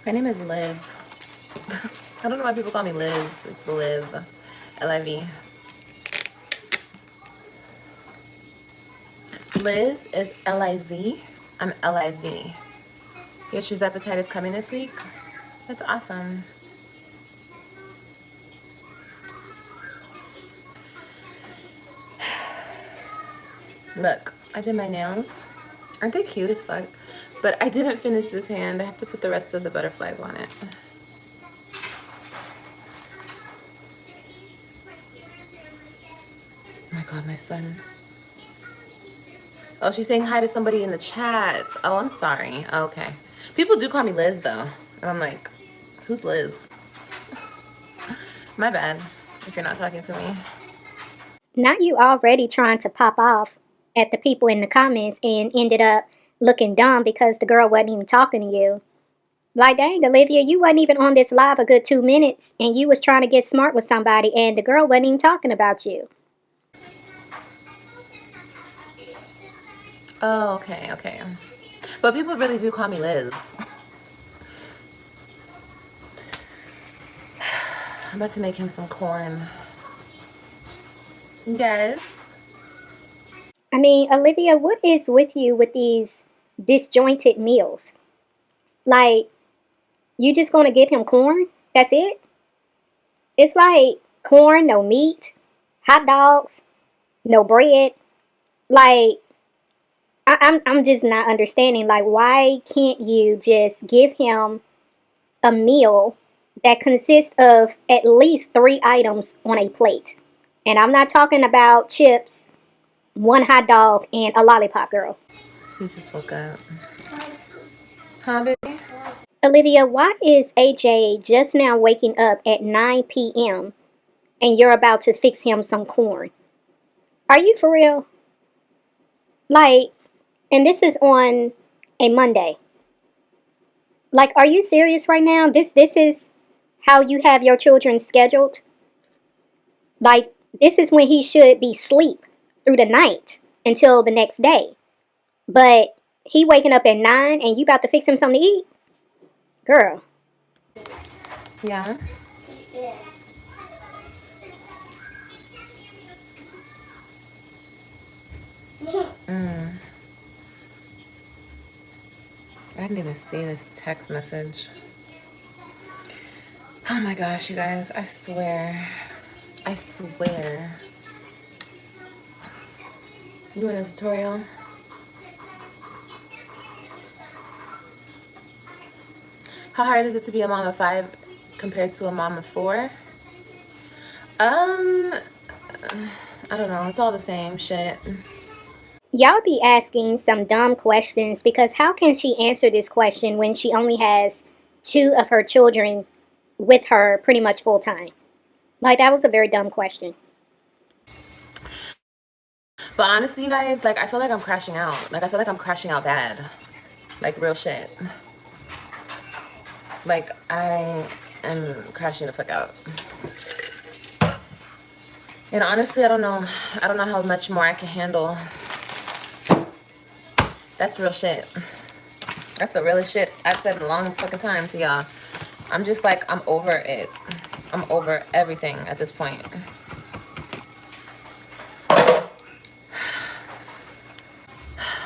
My name is Liv. I don't know why people call me Liz. It's Liv. L-I-V. Liz is L-I-Z. I'm L-I-V. Your choose appetite is coming this week? That's awesome. Look, I did my nails. Aren't they cute as fuck? But I didn't finish this hand. I have to put the rest of the butterflies on it. Oh my god, my son. Oh, she's saying hi to somebody in the chat. Oh, I'm sorry. Okay. People do call me Liz, though. And I'm like, who's Liz? My bad, if you're not talking to me. Not you already trying to pop off at the people in the comments and ended up looking dumb because the girl wasn't even talking to you. Like, dang, Olivia, you wasn't even on this live a good 2 minutes, and you was trying to get smart with somebody, and the girl wasn't even talking about you. Oh, okay, okay. But people really do call me Liz. I'm about to make him some corn. Yes. I mean, Olivia, what is with you with these disjointed meals? Like, you just gonna give him corn? That's it? It's like corn, no meat, hot dogs, no bread. Like, I'm just not understanding. Like, why can't you just give him a meal that consists of at least 3 items on a plate? And I'm not talking about chips, 1 hot dog, and a lollipop, girl. He just woke up. Huh, baby? Olivia, why is AJ just now waking up at 9 p.m. and you're about to fix him some corn? Are you for real? Like, and this is on a Monday. Like, are you serious right now? This is how you have your children scheduled? Like, this is when he should be asleep through the night until the next day. But he waking up at 9 and you about to fix him something to eat? Girl. Yeah? I didn't even see this text message. Oh my gosh, you guys, I swear. I swear. I'm doing a tutorial. How hard is it to be a mom of 5 compared to a mom of 4? I don't know. It's all the same shit. Y'all be asking some dumb questions because how can she answer this question when she only has 2 of her children with her pretty much full time? Like, that was a very dumb question. But honestly, you guys, like, I feel like I'm crashing out. Like, I feel like I'm crashing out bad. Like, real shit. Like, I am crashing the fuck out. And honestly, I don't know how much more I can handle. That's real shit. That's the realest shit I've said in a long fucking time to y'all. I'm just like, I'm over it. I'm over everything at this point.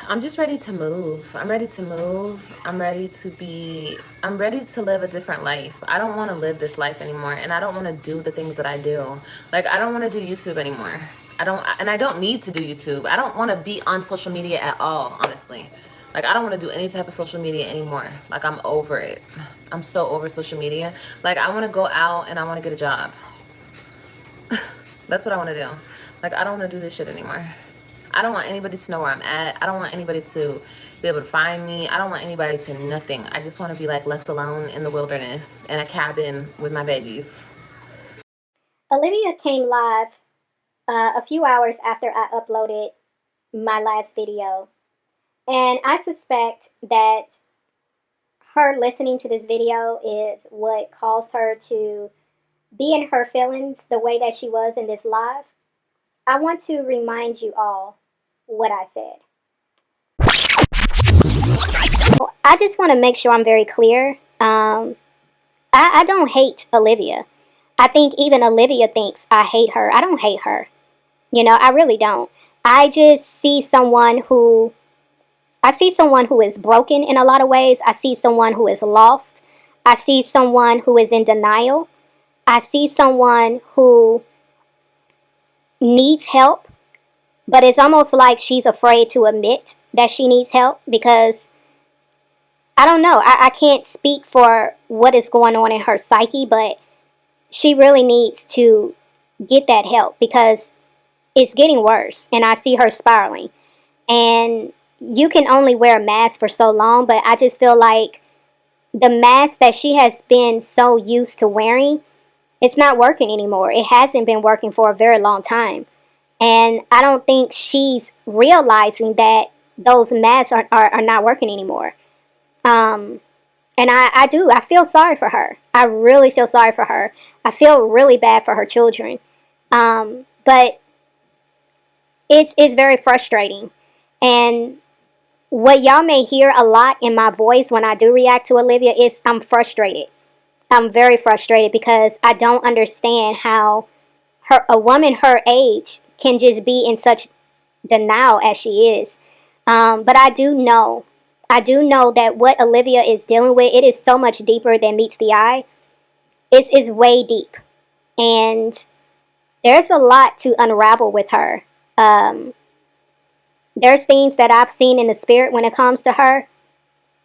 I'm just ready to move. I'm ready to move. I'm ready to live a different life. I don't want to live this life anymore. And I don't want to do the things that I do. Like, I don't want to do YouTube anymore. I don't need to do YouTube. I don't want to be on social media at all, honestly. Like, I don't want to do any type of social media anymore. Like, I'm over it. I'm so over social media. Like, I want to go out and I want to get a job. That's what I want to do. Like, I don't want to do this shit anymore. I don't want anybody to know where I'm at. I don't want anybody to be able to find me. I don't want anybody to nothing. I just want to be like left alone in the wilderness in a cabin with my babies. Olivia came live a few hours after I uploaded my last video. And I suspect that her listening to this video is what caused her to be in her feelings the way that she was in this live. I want to remind you all what I said. I just want to make sure I'm very clear. Um, I don't hate Olivia. I think even Olivia thinks I hate her. I don't hate her. I really don't. I just see someone who is broken in a lot of ways. I see someone who is lost. I see someone who is in denial. I see someone who needs help, but it's almost like she's afraid to admit that she needs help because I don't know. I can't speak for what is going on in her psyche, but she really needs to get that help because it's getting worse and I see her spiraling. And you can only wear a mask for so long, but I just feel like the mask that she has been so used to wearing, it's not working anymore. It hasn't been working for a very long time. And I don't think she's realizing that those masks are not working anymore. Um, and I feel sorry for her. I really feel sorry for her. I feel really bad for her children. But it's very frustrating. And what y'all may hear a lot in my voice when I do react to Olivia is I'm frustrated. I'm very frustrated because I don't understand how a woman her age can just be in such denial as she is. But I do know that what Olivia is dealing with, it is so much deeper than meets the eye. It's way deep, and there's a lot to unravel with her. Um, there's things that I've seen in the spirit when it comes to her,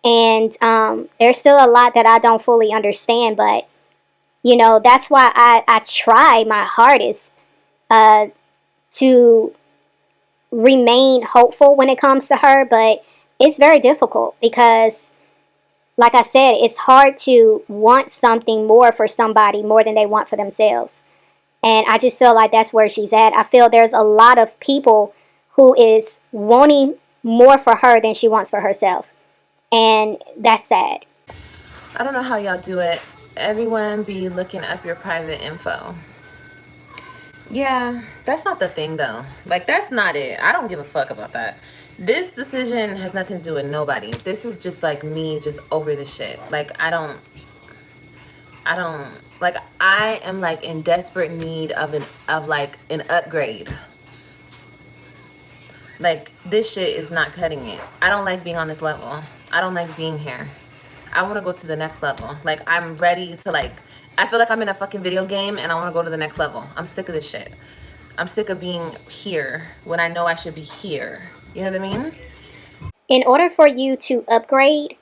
and there's still a lot that I don't fully understand. But that's why I try my hardest uh, to remain hopeful when it comes to her, but it's very difficult because, like I said, it's hard to want something more for somebody more than they want for themselves. And I just feel like that's where she's at. I feel there's a lot of people who is wanting more for her than she wants for herself. And that's sad. I don't know how y'all do it. Everyone be looking up your private info. Yeah, that's not the thing though. Like, that's not it. I don't give a fuck about that. This decision has nothing to do with nobody. This is just like me just over the shit. Like, I don't like I am like in desperate need of like an upgrade. Like, this shit is not cutting it. I don't like being on this level. I don't like being here. I want to go to the next level. Like, I'm ready to like I feel like I'm in a fucking video game and I want to go to the next level. I'm sick of this shit. I'm sick of being here when I know I should be here. You know what I mean? In order for you to upgrade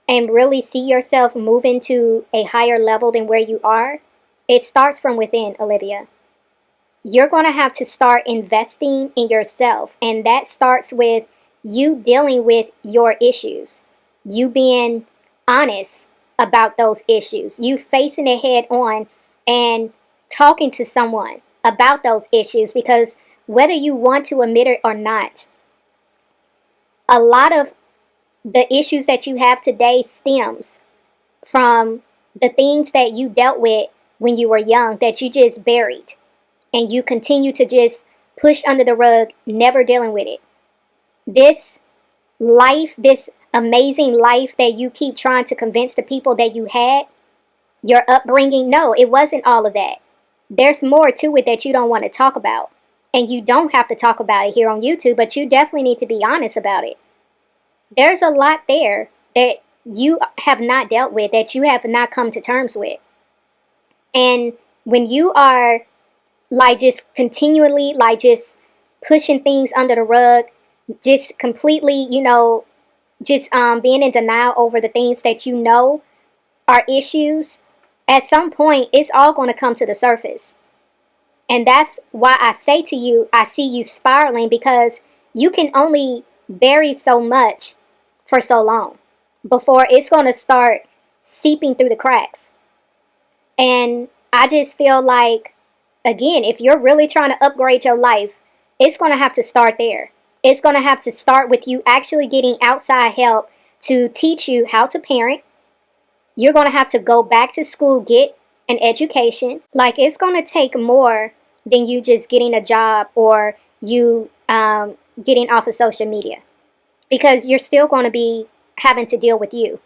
and really see yourself moving to a higher level than where you are, it starts from within, Olivia. You're going to have to start investing in yourself. And that starts with you dealing with your issues, you being honest about those issues, you facing it head on and talking to someone about those issues. Because whether you want to admit it or not, a lot of the issues that you have today stems from the things that you dealt with when you were young that you just buried and you continue to just push under the rug, never dealing with it. This life, this amazing life that you keep trying to convince the people that you had, your upbringing, no, it wasn't all of that. There's more to it that you don't want to talk about. And you don't have to talk about it here on YouTube, but you definitely need to be honest about it. There's a lot there that you have not dealt with, that you have not come to terms with. And when you are like just continually like just pushing things under the rug, just completely, just being in denial over the things that you know are issues, at some point it's all going to come to the surface. And that's why I say to you, I see you spiraling because you can only bury so much for so long before it's going to start seeping through the cracks. And I just feel like, again, if you're really trying to upgrade your life, it's going to have to start there. It's going to have to start with you actually getting outside help to teach you how to parent. You're going to have to go back to school, get an education. Like, it's going to take more than you just getting a job or you getting off of social media, because you're still going to be having to deal with you.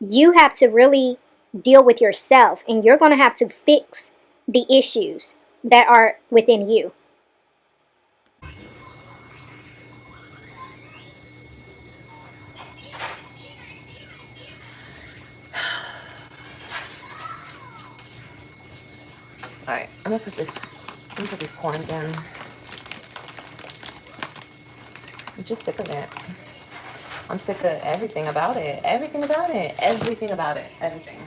you have to really deal with yourself, and you're going to have to fix the issues that are within you. All right, I'm gonna put these corns in. I'm just sick of it. I'm sick of everything about it. Everything about it. Everything about it. Everything.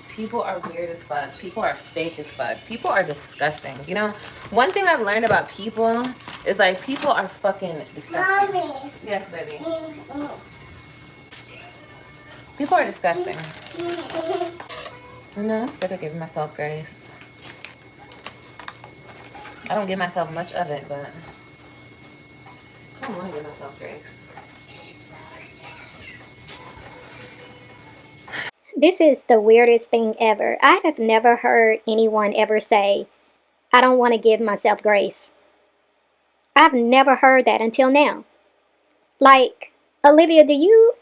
People are weird as fuck. People are fake as fuck. People are disgusting. You know, one thing I've learned about people is like people are fucking disgusting. Mommy. Yes, baby. People are disgusting. I know, I'm sick of giving myself grace. I don't give myself much of it, but I don't want to give myself grace. This is the weirdest thing ever. I have never heard anyone ever say, I don't want to give myself grace. I've never heard that until now. Like, Olivia, do you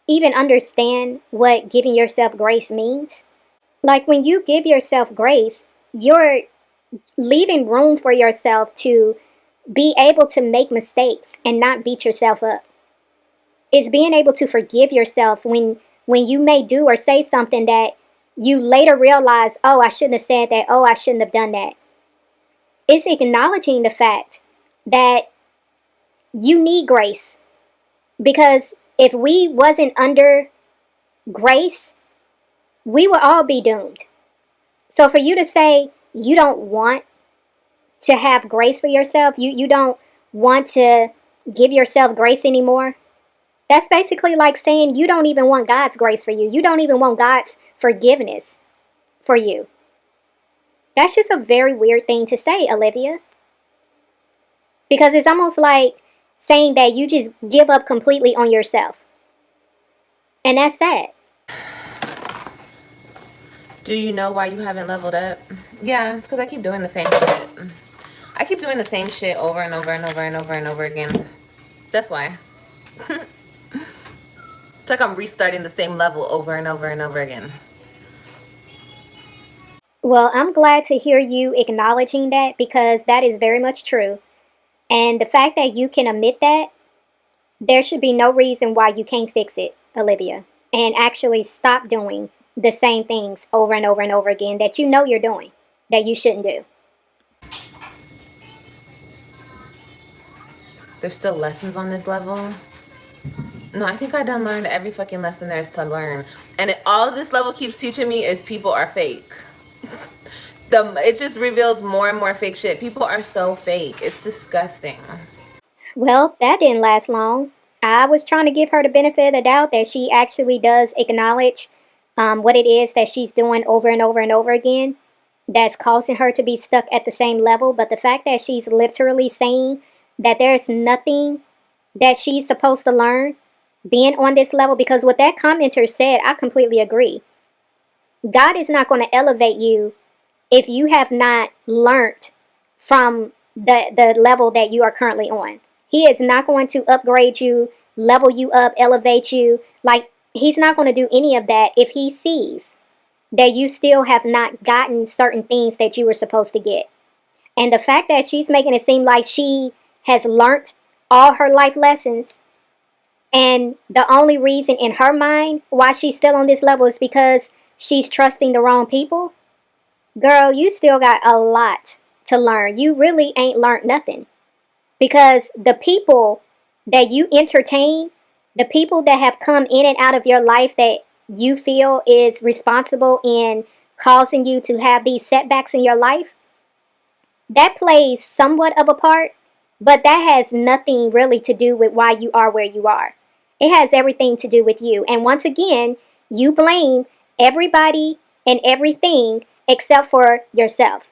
even understand what giving yourself grace means? Like, when you give yourself grace, you're leaving room for yourself to be able to make mistakes and not beat yourself up. It's being able to forgive yourself when you may do or say something that you later realize, oh, I shouldn't have said that. Oh, I shouldn't have done that. It's acknowledging the fact that you need grace. Because if we wasn't under grace, we would all be doomed. So for you to say you don't want to have grace for yourself, you don't want to give yourself grace anymore, that's basically like saying you don't even want God's grace for you. You don't even want God's forgiveness for you. That's just a very weird thing to say, Olivia. Because it's almost like saying that you just give up completely on yourself. And that's sad. Do you know why you haven't leveled up? Yeah, it's because I keep doing the same shit. I keep doing the same shit over and over and over and over and over again. That's why. It's like I'm restarting the same level over and over and over again. Well, I'm glad to hear you acknowledging that, because that is very much true. And the fact that you can admit that, there should be no reason why you can't fix it, Olivia, and actually stop doing the same things over and over and over again that you know you're doing, that you shouldn't do. There's still lessons on this level. No, I think I done learned every fucking lesson there is to learn. And all this level keeps teaching me is people are fake. It just reveals more and more fake shit. People are so fake. It's disgusting. Well, that didn't last long. I was trying to give her the benefit of the doubt that she actually does acknowledge what it is that she's doing over and over and over again that's causing her to be stuck at the same level. But the fact that she's literally saying that there's nothing that she's supposed to learn being on this level, because what that commenter said, I completely agree. God is not going to elevate you if you have not learned from the level that you are currently on. He is not going to upgrade you, level you up, elevate you. Like, he's not going to do any of that if he sees that you still have not gotten certain things that you were supposed to get. And the fact that she's making it seem like she has learned all her life lessons, and the only reason in her mind why she's still on this level is because she's trusting the wrong people. Girl, you still got a lot to learn. You really ain't learned nothing. Because the people that you entertain, the people that have come in and out of your life that you feel is responsible in causing you to have these setbacks in your life, that plays somewhat of a part, but that has nothing really to do with why you are where you are. It has everything to do with you. And once again, you blame everybody and everything except for yourself.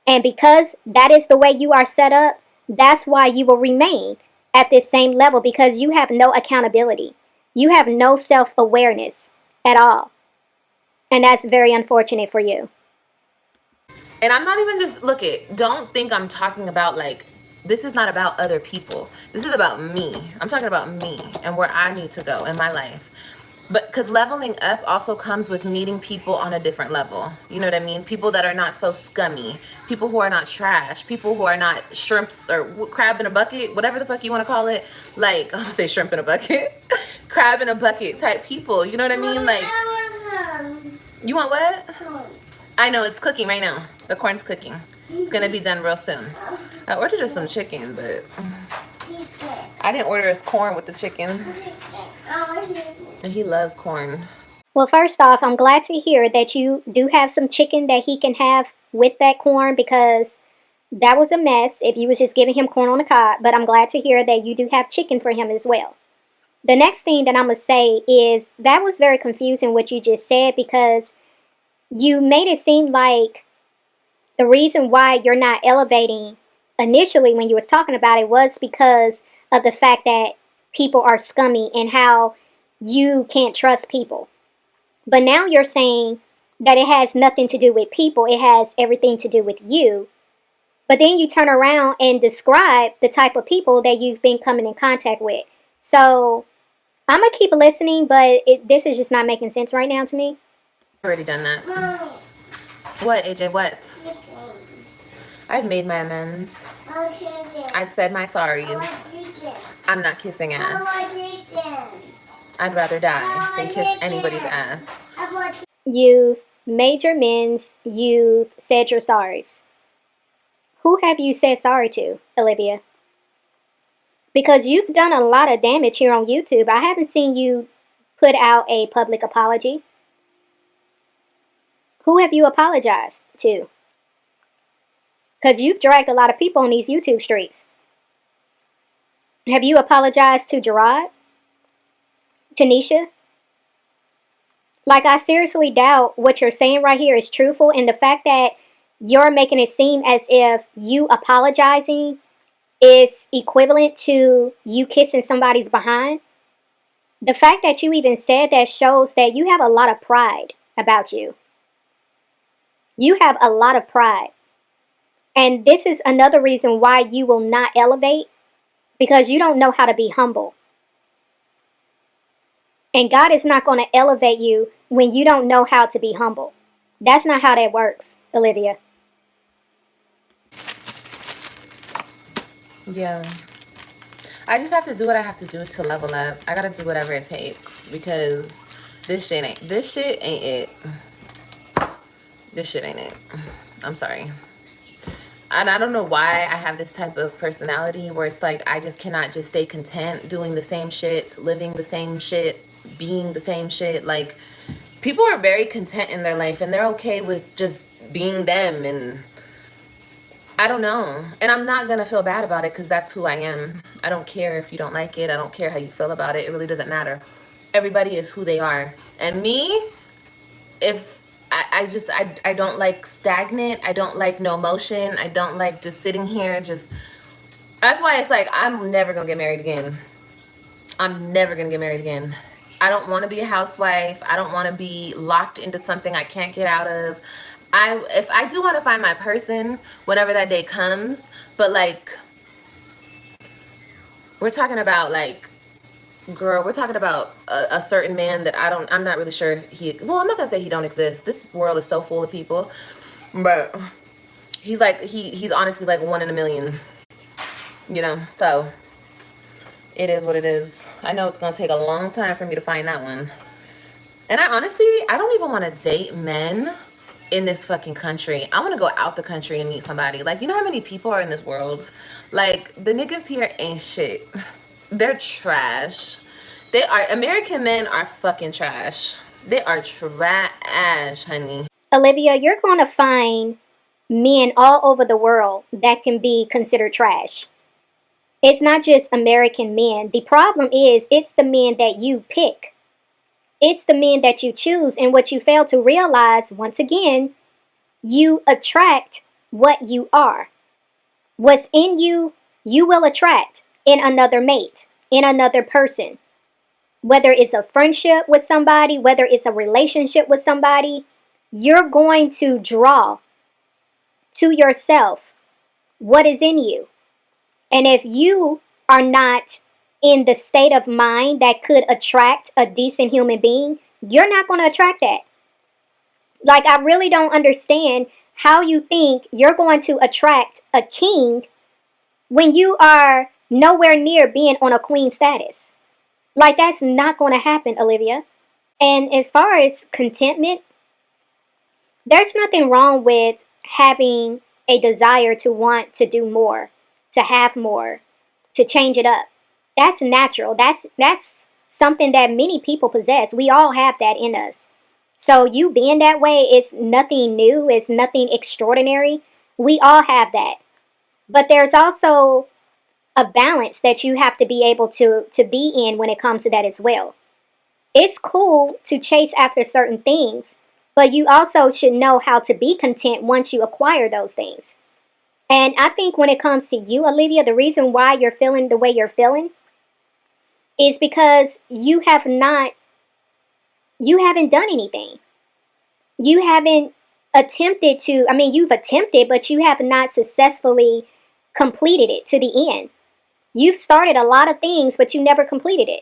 And because that is the way you are set up, that's why you will remain at this same level, because you have no accountability. You have no self-awareness at all. And that's very unfortunate for you. And I'm not even just, look it, don't think I'm talking about like, this is not about other people. This is about me. I'm talking about me and where I need to go in my life. But because leveling up also comes with meeting people on a different level. You know what I mean? People that are not so scummy, people who are not trash, people who are not shrimps or crab in a bucket, whatever the fuck you want to call it. Like, I'm gonna say shrimp in a bucket, crab in a bucket type people. You know what I mean? Like, you want what? I know it's cooking right now. The corn's cooking. It's gonna be done real soon. I ordered just some chicken, but I didn't order his corn with the chicken. And he loves corn. Well, first off, I'm glad to hear that you do have some chicken that he can have with that corn, because that was a mess if you was just giving him corn on the cob. But I'm glad to hear that you do have chicken for him as well. The next thing that I'm going to say is that was very confusing what you just said, because you made it seem like the reason why you're not elevating initially when you was talking about it was because of the fact that people are scummy and how you can't trust people. But now you're saying that it has nothing to do with people, it has everything to do with you. But then you turn around and describe the type of people that you've been coming in contact with. So I'm going to keep listening, but this is just not making sense right now to me. I've already done that. What, AJ? What? I've made my amends. I've said my sorries. I'm not kissing ass. I'd rather die than kiss anybody's ass. You've made your amends. You've said your sorries. Who have you said sorry to, Olivia? Because you've done a lot of damage here on YouTube. I haven't seen you put out a public apology. Who have you apologized to? Because you've dragged a lot of people on these YouTube streets. Have you apologized to Gerard? Tanisha? Like, I seriously doubt what you're saying right here is truthful. And the fact that you're making it seem as if you apologizing is equivalent to you kissing somebody's behind. The fact that you even said that shows that you have a lot of pride about you. You have a lot of pride. And this is another reason why you will not elevate, because you don't know how to be humble. And God is not going to elevate you when you don't know how to be humble. That's not how that works, Olivia. Yeah. I just have to do what I have to do to level up. I gotta do whatever it takes, because this shit ain't it. This shit ain't it. I'm sorry. And I don't know why I have this type of personality where it's like I just cannot just stay content doing the same shit, living the same shit, being the same shit. Like, people are very content in their life and they're okay with just being them, and I don't know. And I'm not gonna feel bad about it, because that's who I am. I don't care if you don't like it. I don't care how you feel about it. It really doesn't matter. Everybody is who they are. And me, if I don't like stagnant. I don't like no motion. I don't like just sitting here. Just, that's why it's like I'm never gonna get married again. I'm never gonna get married again. I don't want to be a housewife. I don't want to be locked into something I can't get out of. If I do want to find my person whenever that day comes, but like, we're talking about like, girl, we're talking about a certain man that I'm not really sure well, I'm not gonna say he don't exist. This world is so full of people, but he's like, he's honestly like one in a million, you know? So it is what it is. I know it's gonna take a long time for me to find that one. And I don't even want to date men in this fucking country. I want to go out the country and meet somebody. Like, you know how many people are in this world? Like, the niggas here ain't shit. They're trash. American men are fucking trash. They are trash, honey. Olivia, you're going to find men all over the world that can be considered trash. It's not just American men. The problem is it's the men that you pick. It's the men that you choose. And what you fail to realize, once again, you attract what you are. What's in you, you will attract in another mate, in another person. Whether it's a friendship with somebody, whether it's a relationship with somebody, you're going to draw to yourself what is in you. And if you are not in the state of mind that could attract a decent human being, you're not going to attract that. Like, I really don't understand how you think you're going to attract a king when you are nowhere near being on a queen status. Like, that's not going to happen, Olivia. And as far as contentment, there's nothing wrong with having a desire to want to do more, to have more, to change it up. That's natural. That's something that many people possess. We all have that in us. So you being that way is nothing new, it's nothing extraordinary. We all have that. But there's also a balance that you have to be able to be in when it comes to that as well. It's cool to chase after certain things, but you also should know how to be content once you acquire those things. And I think when it comes to you, Olivia, the reason why you're feeling the way you're feeling is because you haven't done anything. You haven't attempted to, I mean, you've attempted, but you have not successfully completed it to the end. You've started a lot of things, but you never completed it.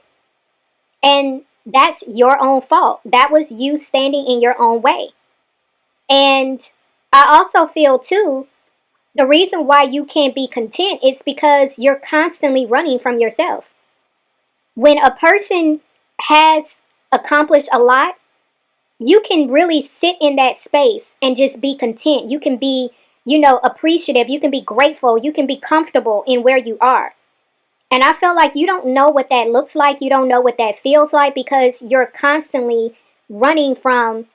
And that's your own fault. That was you standing in your own way. And I also feel too, the reason why you can't be content is because you're constantly running from yourself. When a person has accomplished a lot, you can really sit in that space and just be content. You can be, appreciative. You can be grateful. You can be comfortable in where you are. And I feel like you don't know what that looks like. You don't know what that feels like because you're constantly running from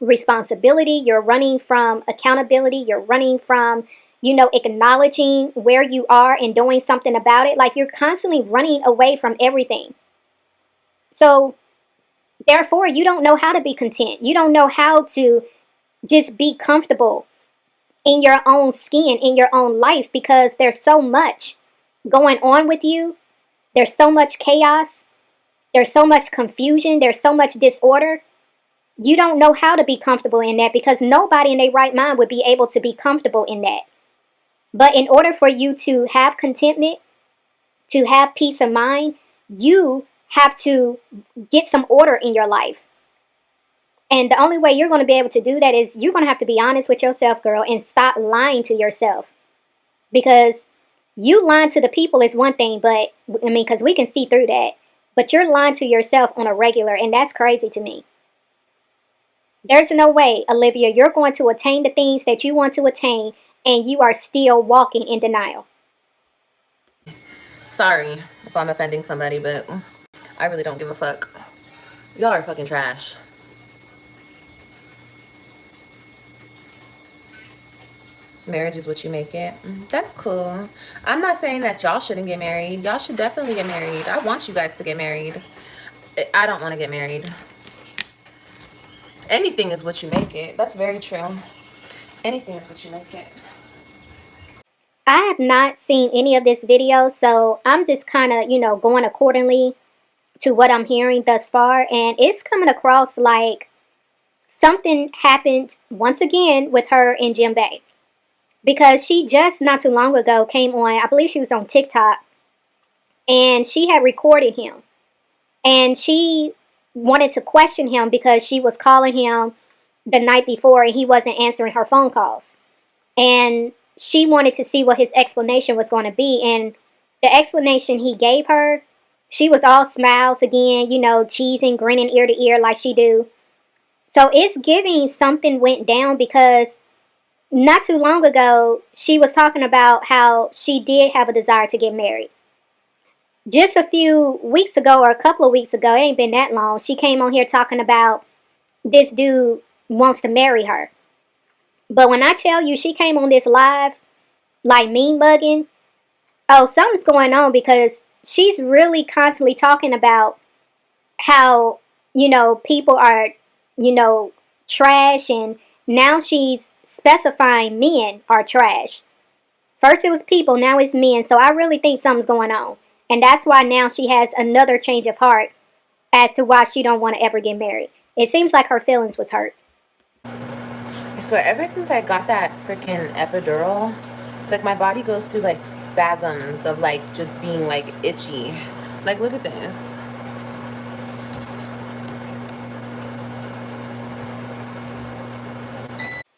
responsibility. You're running from accountability. You're running from, acknowledging where you are and doing something about it. Like you're constantly running away from everything. So, therefore, you don't know how to be content. You don't know how to just be comfortable in your own skin, in your own life, because there's so much going on with you. There's so much chaos. There's so much confusion. There's so much disorder. You don't know how to be comfortable in that because nobody in their right mind would be able to be comfortable in that. But in order for you to have contentment, to have peace of mind, you have to get some order in your life. And the only way you're going to be able to do that is you're going to have to be honest with yourself, girl, and stop lying to yourself. Because you lying to the people is one thing, but I mean, because we can see through that. But you're lying to yourself on a regular, and that's crazy to me. There's no way, Olivia, you're going to attain the things that you want to attain, and you are still walking in denial. Sorry if I'm offending somebody, but I really don't give a fuck. Y'all are fucking trash. Marriage is what you make it. That's cool. I'm not saying that y'all shouldn't get married. Y'all should definitely get married. I want you guys to get married. I don't want to get married. Anything is what you make it. That's very true. Anything is what you make it. I have not seen any of this video, so I'm just kind of, going accordingly to what I'm hearing thus far. And it's coming across like something happened once again with her and Jim Bay. Because she just not too long ago came on, I believe she was on TikTok, and she had recorded him. And she wanted to question him because she was calling him the night before and he wasn't answering her phone calls. And she wanted to see what his explanation was going to be. And the explanation he gave her, she was all smiles again, cheesing, grinning ear to ear like she do. So it's giving something went down because not too long ago, she was talking about how she did have a desire to get married. Just a few weeks ago or a couple of weeks ago, it ain't been that long, she came on here talking about this dude wants to marry her. But when I tell you she came on this live, like mean bugging, oh, something's going on because she's really constantly talking about how, people are, trash, and now she's specifying men are trash. First it was people, now it's men. So I really think something's going on. And that's why now she has another change of heart as to why she don't want to ever get married. It seems like her feelings was hurt. I swear, ever since I got that freaking epidural, it's like my body goes through like spasms of like just being like itchy. Like, look at this.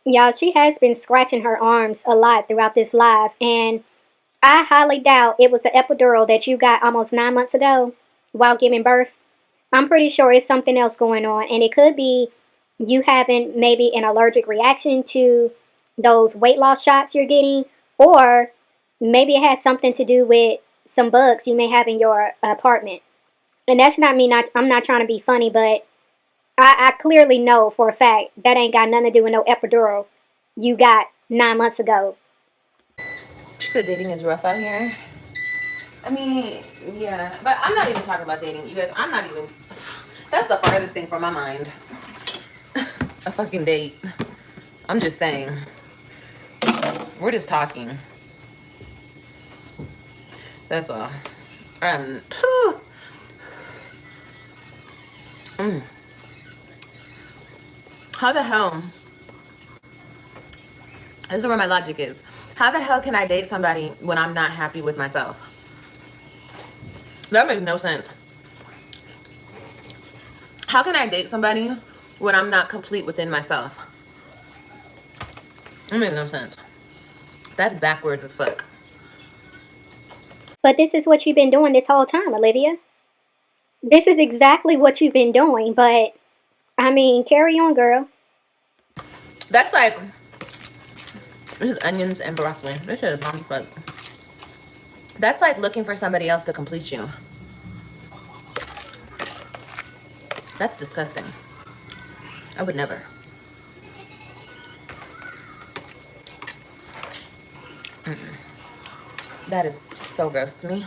Y'all, she has been scratching her arms a lot throughout this live, and I highly doubt it was an epidural that you got almost 9 months ago while giving birth. I'm pretty sure it's something else going on, and it could be you having maybe an allergic reaction to those weight loss shots you're getting, or maybe it has something to do with some bugs you may have in your apartment. And that's not me, I'm not trying to be funny, but I clearly know for a fact that ain't got nothing to do with no epidural you got 9 months ago. She said dating is rough out here. I mean, yeah, but I'm not even talking about dating, you guys. I'm not even. That's the farthest thing from my mind. A fucking date. I'm just saying. We're just talking. That's all. Um. How the hell? This is where my logic is. How the hell can I date somebody when I'm not happy with myself? That makes no sense. How can I date somebody when I'm not complete within myself? That makes no sense. That's backwards as fuck. But this is what you've been doing this whole time, Olivia. This is exactly what you've been doing, but I mean, carry on, girl. That's like, this is onions and broccoli. This shit is bomb as fuck. That's like looking for somebody else to complete you. That's disgusting. I would never. That is so gross to me.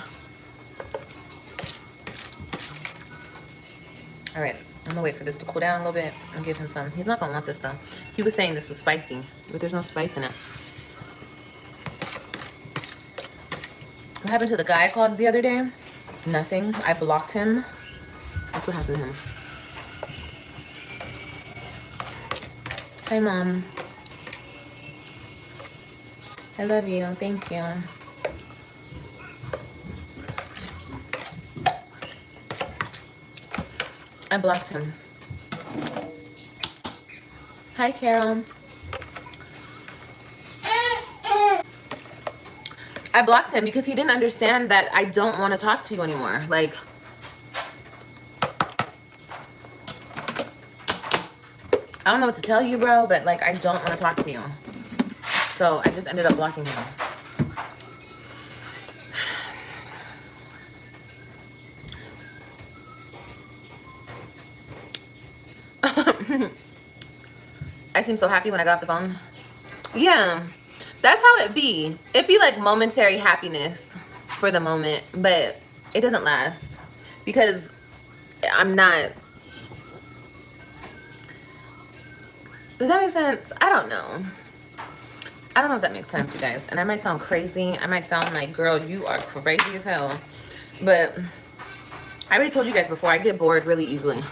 All right, I'm gonna wait for this to cool down a little bit and give him some. He's not gonna want this though. He was saying this was spicy, but there's no spice in it. What happened to the guy I called the other day? Nothing. I blocked him. That's what happened to him. Hi, Mom. I love you. Thank you. I blocked him. Hi, Carol. I blocked him because he didn't understand that I don't want to talk to you anymore. Like, I don't know what to tell you, bro, but like, I don't want to talk to you. So I just ended up blocking him. I seemed so happy when I got off the phone. Yeah, that's how it be. It be like momentary happiness for the moment, but it doesn't last because I'm not. Does that make sense? I don't know. I don't know if that makes sense, you guys. And I might sound crazy. I might sound like, girl, you are crazy as hell. But I already told you guys before, I get bored really easily.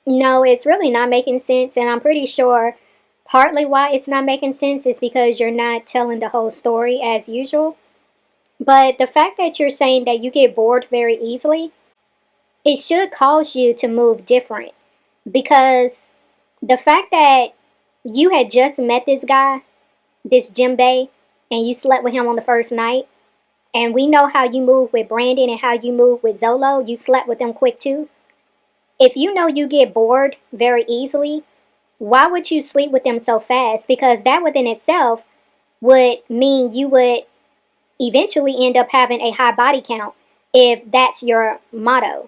No, it's really not making sense, and I'm pretty sure partly why it's not making sense is because you're not telling the whole story as usual. But the fact that you're saying that you get bored very easily, it should cause you to move different. Because the fact that you had just met this guy, this Jimbe, and you slept with him on the first night, and we know how you move with Brandon and how you move with Zolo, you slept with them quick too. If you know you get bored very easily, why would you sleep with them so fast? Because that within itself would mean you would eventually end up having a high body count if that's your motto.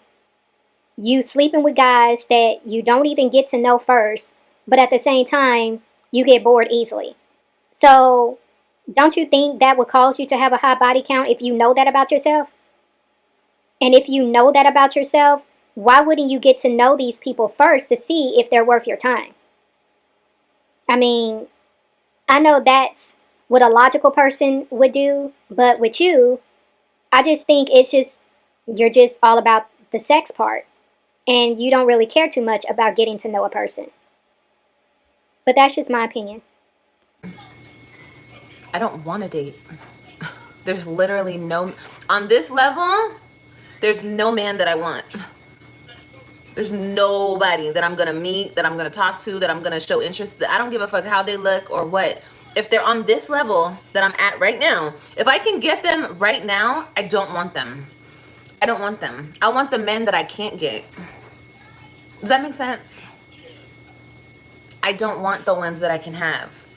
You sleeping with guys that you don't even get to know first, but at the same time, you get bored easily. So, don't you think that would cause you to have a high body count if you know that about yourself? And if you know that about yourself, why wouldn't you get to know these people first to see if they're worth your time? I mean, I know that's what a logical person would do, but with you, I just think you're just all about the sex part, and you don't really care too much about getting to know a person. But that's just my opinion. I don't want to date. There's literally no, on this level, there's no man that I want. There's nobody that I'm gonna meet, that I'm gonna talk to, that I'm gonna show interest. I don't give a fuck how they look or what. If they're on this level that I'm at right now, if I can get them right now, I don't want them. I don't want them. I want the men that I can't get. Does that make sense? I don't want the ones that I can have.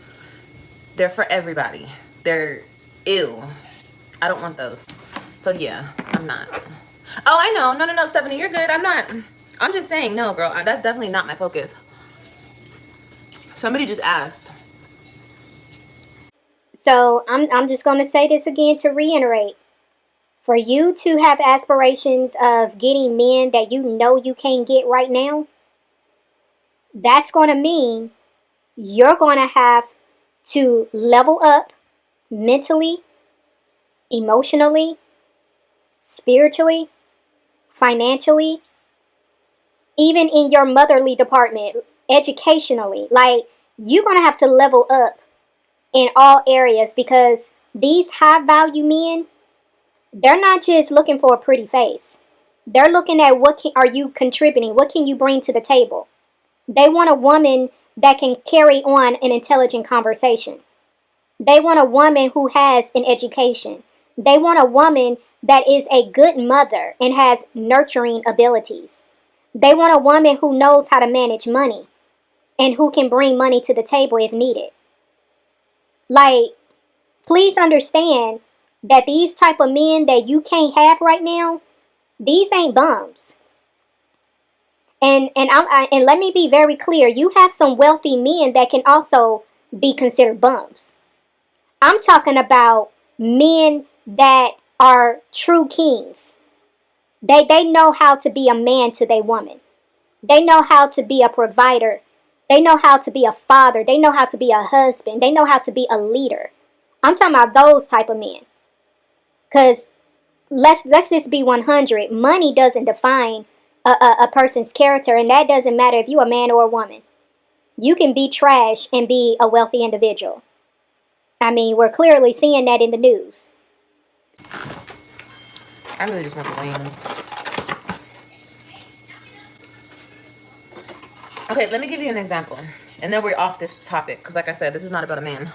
They're for everybody. They're ew. I don't want those. So yeah, I'm not. Oh, I know. No, Stephanie, you're good. I'm not. I'm just saying, no, girl. That's definitely not my focus. Somebody just asked. So I'm just going to say this again to reiterate. For you to have aspirations of getting men that you know you can't get right now, that's going to mean you're going to have to level up mentally, emotionally, spiritually, financially, even in your motherly department, educationally. Like, you're going to have to level up in all areas, because these high value men, they're not just looking for a pretty face. They're looking at are you contributing? What can you bring to the table? They want a woman that can carry on an intelligent conversation. They want a woman who has an education. They want a woman that is a good mother and has nurturing abilities. They want a woman who knows how to manage money and who can bring money to the table if needed. Like, please understand that these type of men that you can't have right now, these ain't bums. And let me be very clear. You have some wealthy men that can also be considered bums. I'm talking about men that are true kings. They know how to be a man to their woman. They know how to be a provider. They know how to be a father. They know how to be a husband. They know how to be a leader. I'm talking about those type of men. Cause let's just be 100. Money doesn't define a person's character, and that doesn't matter if you're a man or a woman. You can be trash and be a wealthy individual. I mean, we're clearly seeing that in the news. I really just want the wings. Okay, let me give you an example. And then we're off this topic. Because like I said, this is not about a man.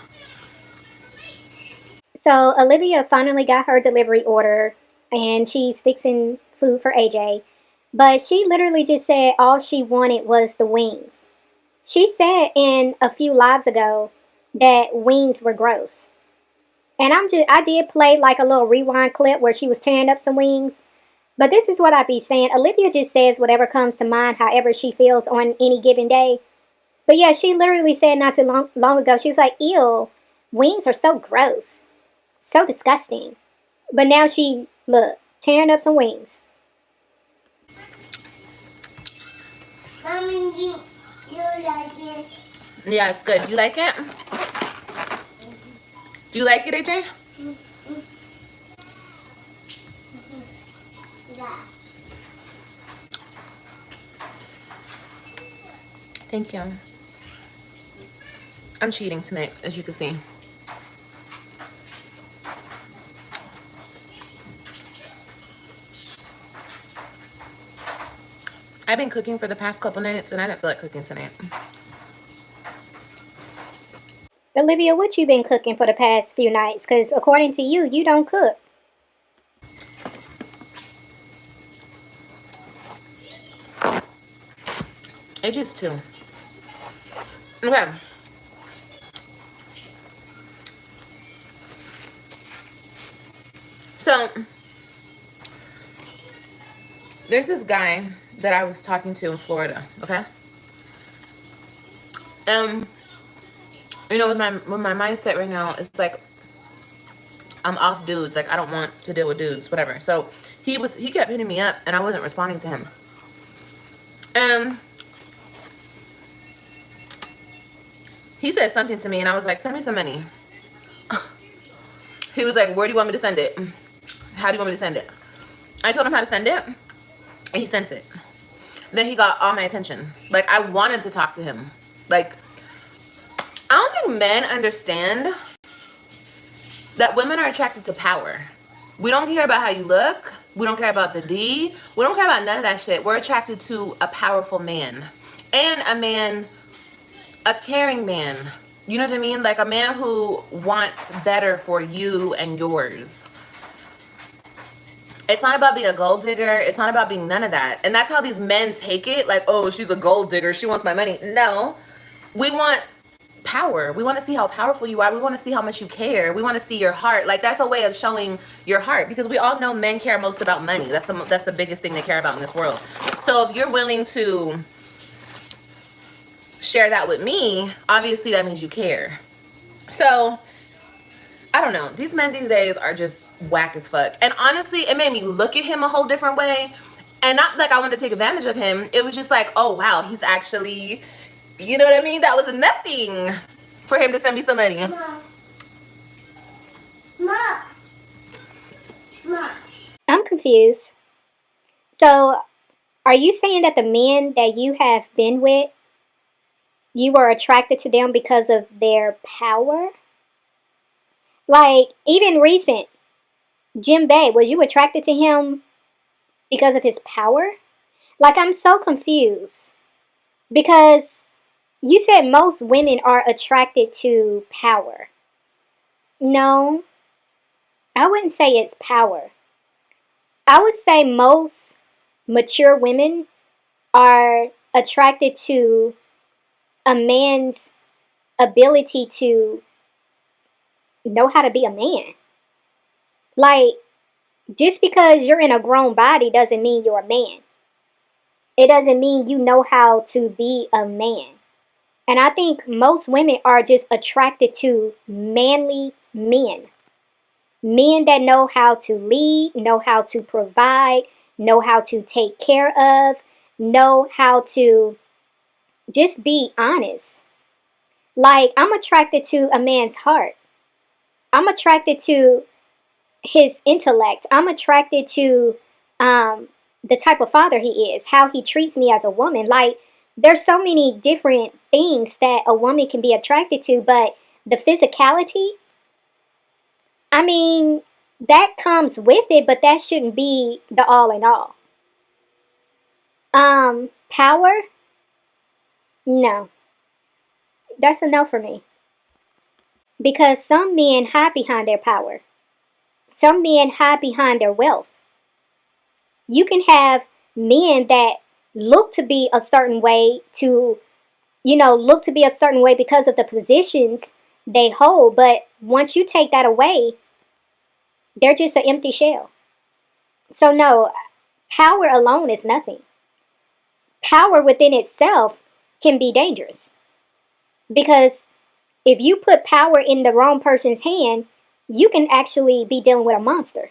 So Olivia finally got her delivery order, and she's fixing food for AJ. But she literally just said all she wanted was the wings. She said in a few lives ago that wings were gross. And I did play like a little rewind clip where she was tearing up some wings. But this is what I be saying. Olivia just says whatever comes to mind, however she feels on any given day. But yeah, she literally said not too long ago, she was like, ew, wings are so gross. So disgusting. But now she, look, tearing up some wings. Mommy, you like it? Yeah, it's good. You like it? Do you like it, AJ? Yeah. Thank you. I'm cheating tonight, as you can see. I've been cooking for the past couple nights, and I didn't feel like cooking tonight. Olivia, what you been cooking for the past few nights? Because according to you, you don't cook. AJ's too. Okay. So, there's this guy that I was talking to in Florida, okay? You know, with my mindset right now, it's like I'm off dudes. Like, I don't want to deal with dudes, whatever. So he kept hitting me up, and I wasn't responding to him. And he said something to me, and I was like, send me some money. He was like, where do you want me to send it? How do you want me to send it? I told him how to send it, and he sent it. Then he got all my attention. Like, I wanted to talk to him. Like, I don't think men understand that women are attracted to power. We don't care about how you look. We don't care about the D. We don't care about none of that shit. We're attracted to a powerful man. And a man, a caring man. You know what I mean? Like a man who wants better for you and yours. It's not about being a gold digger. It's not about being none of that. And that's how these men take it. Like, oh, she's a gold digger. She wants my money. No. We want power. We want to see how powerful you are. We want to see how much you care. We want to see your heart. Like, that's a way of showing your heart, because we all know men care most about money. That's the biggest thing they care about in this world. So if you're willing to share that with me, obviously that means you care. So I don't know. These men these days are just whack as fuck. And honestly, it made me look at him a whole different way. And not like I wanted to take advantage of him. It was just like, oh wow, he's actually, you know what I mean? That was nothing for him to send me some money. Mom. Mom. Mom. I'm confused. So, are you saying that the men that you have been with, you were attracted to them because of their power? Like, even recent, Jim Bay, was you attracted to him because of his power? Like, I'm so confused. Because you said most women are attracted to power. No, I wouldn't say it's power. I would say most mature women are attracted to a man's ability to know how to be a man. Like, just because you're in a grown body doesn't mean you're a man. It doesn't mean you know how to be a man. And I think most women are just attracted to manly men. Men that know how to lead, know how to provide, know how to take care of, know how to just be honest. Like, I'm attracted to a man's heart. I'm attracted to his intellect. I'm attracted to the type of father he is, how he treats me as a woman. Like, there's so many different things that a woman can be attracted to, but the physicality, I mean, that comes with it, but that shouldn't be the all in all. Power? No. That's a no for me. Because some men hide behind their power. Some men hide behind their wealth. You can have men that look to be a certain way look to be a certain way because of the positions they hold, but once you take that away, they're just an empty shell. So no, power alone is nothing. Power within itself can be dangerous. Because if you put power in the wrong person's hand, you can actually be dealing with a monster.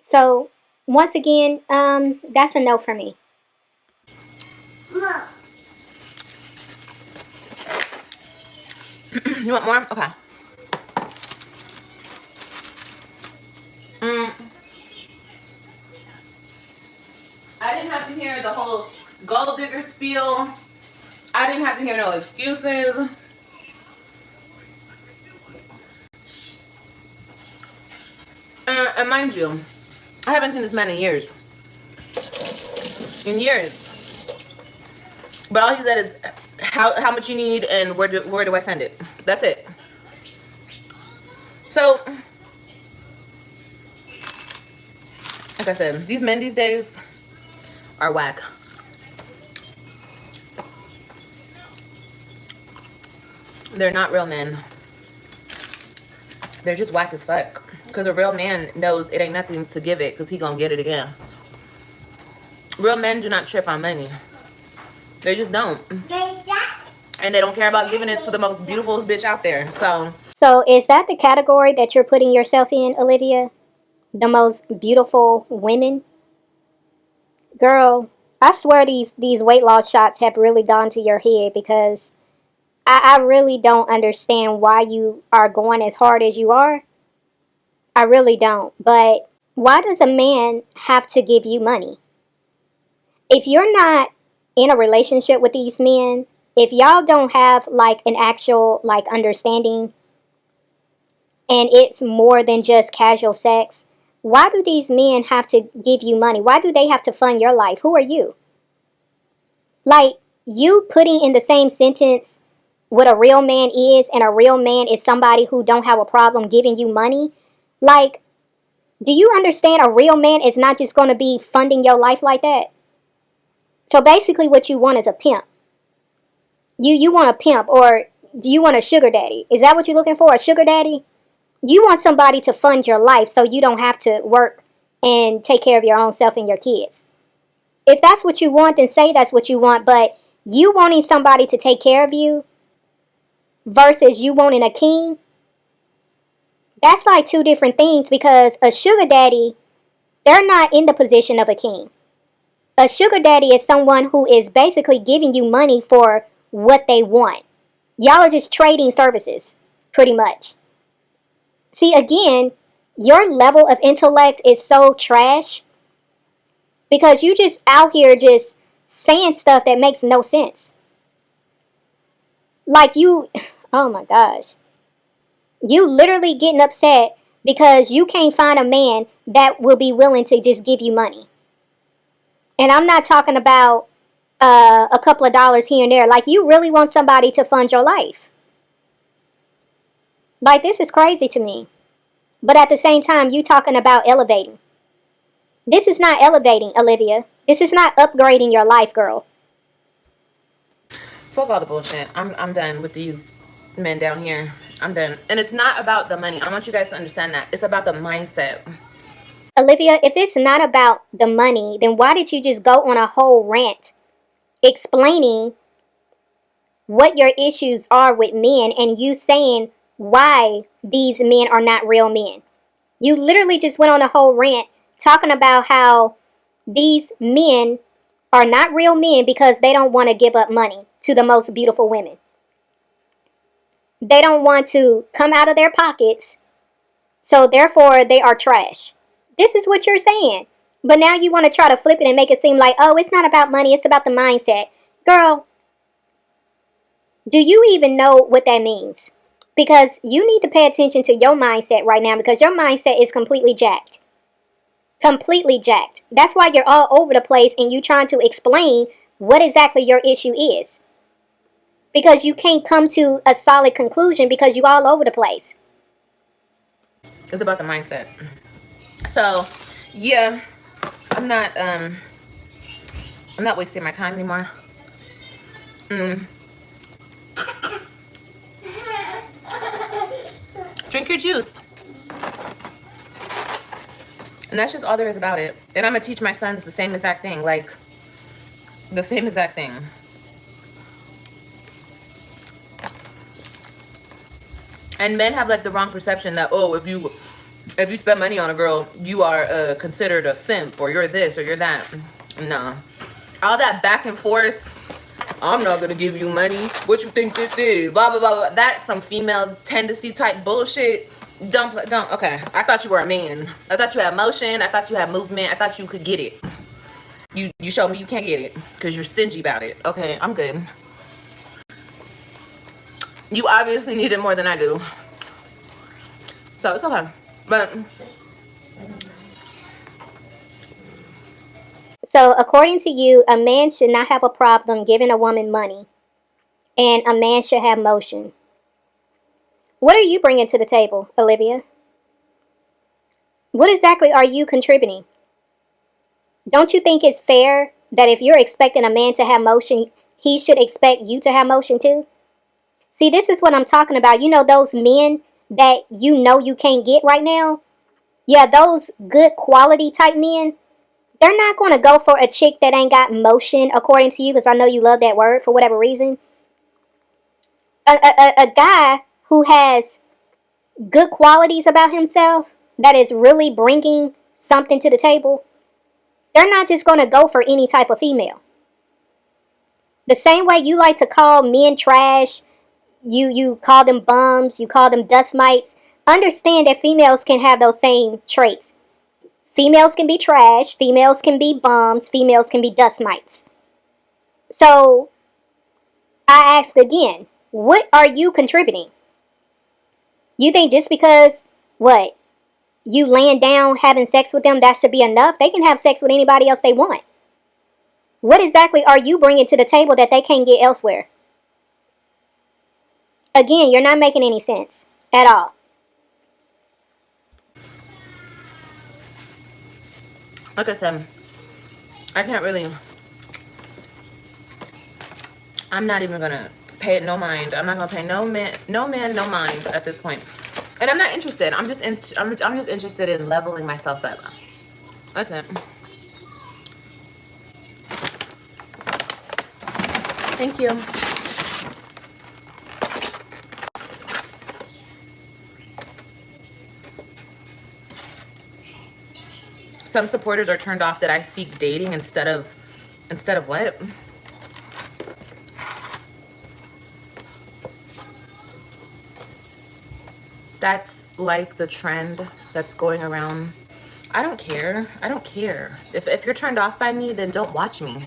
So, once again, that's a no for me. Mom. You want more? Okay. I didn't have to hear the whole gold digger spiel. I didn't have to hear no excuses. And mind you, I haven't seen this man in years. In years. But all he said is how much you need and where do I send it? That's it. So, like I said, these men these days are whack. They're not real men. They're just whack as fuck. Because a real man knows it ain't nothing to give it, because he gonna get it again. Real men do not trip on money. They just don't. And they don't care about giving it to the most beautiful bitch out there. So is that the category that you're putting yourself in, Olivia? The most beautiful women? Girl, I swear these weight loss shots have really gone to your head, because I really don't understand why you are going as hard as you are. I really don't. But why does a man have to give you money? If you're not in a relationship with these men, if y'all don't have like an actual like understanding, and it's more than just casual sex, why do these men have to give you money? Why do they have to fund your life? Who are you? Like, you putting in the same sentence what a real man is, and a real man is somebody who don't have a problem giving you money. Like, do you understand a real man is not just going to be funding your life like that? So basically what you want is a pimp. You want a pimp, or do you want a sugar daddy? Is that what you're looking for, a sugar daddy? You want somebody to fund your life so you don't have to work and take care of your own self and your kids. If that's what you want, then say that's what you want, but you wanting somebody to take care of you versus you wanting a king, that's like two different things, because a sugar daddy, they're not in the position of a king. A sugar daddy is someone who is basically giving you money for what they want. Y'all are just trading services, pretty much. See, again, your level of intellect is so trash because you just out here just saying stuff that makes no sense. Like you, oh my gosh. You literally getting upset because you can't find a man that will be willing to just give you money. And I'm not talking about a couple of dollars here and there. Like, you really want somebody to fund your life. Like, this is crazy to me. But at the same time, you talking about elevating. This is not elevating, Olivia. This is not upgrading your life, girl. Fuck all the bullshit. I'm done with these men down here. I'm done. And it's not about the money. I want you guys to understand that. It's about the mindset. Olivia, if it's not about the money, then why did you just go on a whole rant explaining what your issues are with men and you saying why these men are not real men? You literally just went on a whole rant talking about how these men are not real men because they don't want to give up money to the most beautiful women. They don't want to come out of their pockets, so therefore they are trash. This is what you're saying. But now you want to try to flip it and make it seem like, oh, it's not about money, it's about the mindset. Girl, do you even know what that means? Because you need to pay attention to your mindset right now, because your mindset is completely jacked. Completely jacked. That's why you're all over the place and you trying to explain what exactly your issue is. Because you can't come to a solid conclusion because you all over the place. It's about the mindset. So, yeah, I'm not wasting my time anymore. Drink your juice. And that's just all there is about it. And I'm gonna teach my sons the same exact thing. Like, the same exact thing. And men have like the wrong perception that, oh, if you spend money on a girl, you are considered a simp, or you're this or you're that. No. All that back and forth, I'm not gonna give you money. What you think this is? Blah blah blah blah. That's some female tendency type bullshit. Don't. Okay. I thought you were a man. I thought you had motion. I thought you had movement. I thought you could get it. You showed me you can't get it because you're stingy about it. Okay, I'm good. You obviously need it more than I do. So it's okay. But So, according to you, a man should not have a problem giving a woman money, and a man should have motion. What are you bringing to the table, Olivia? What exactly are you contributing? Don't you think it's fair that if you're expecting a man to have motion, he should expect you to have motion too? See, this is what I'm talking about. You know, those men that you know you can't get right now? Yeah, those good quality type men, they're not going to go for a chick that ain't got motion, according to you, because I know you love that word for whatever reason. A guy who has good qualities about himself, that is really bringing something to the table, they're not just going to go for any type of female. The same way you like to call men trash, you call them bums, you call them dust mites. Understand that females can have those same traits. Females can be trash, females can be bums, females can be dust mites. So, I ask again, what are you contributing? You think just because, what, you laying down having sex with them, that should be enough? They can have sex with anybody else they want. What exactly are you bringing to the table that they can't get elsewhere? Again, you're not making any sense at all. Like I said, I can't really. I'm not even gonna pay it no mind. I'm not gonna pay no man, no mind at this point. And I'm not interested. I'm just interested in leveling myself up. That's it. Thank you. Some supporters are turned off that I seek dating instead of what? That's like the trend that's going around. I don't care. I don't care. If you're turned off by me, then don't watch me.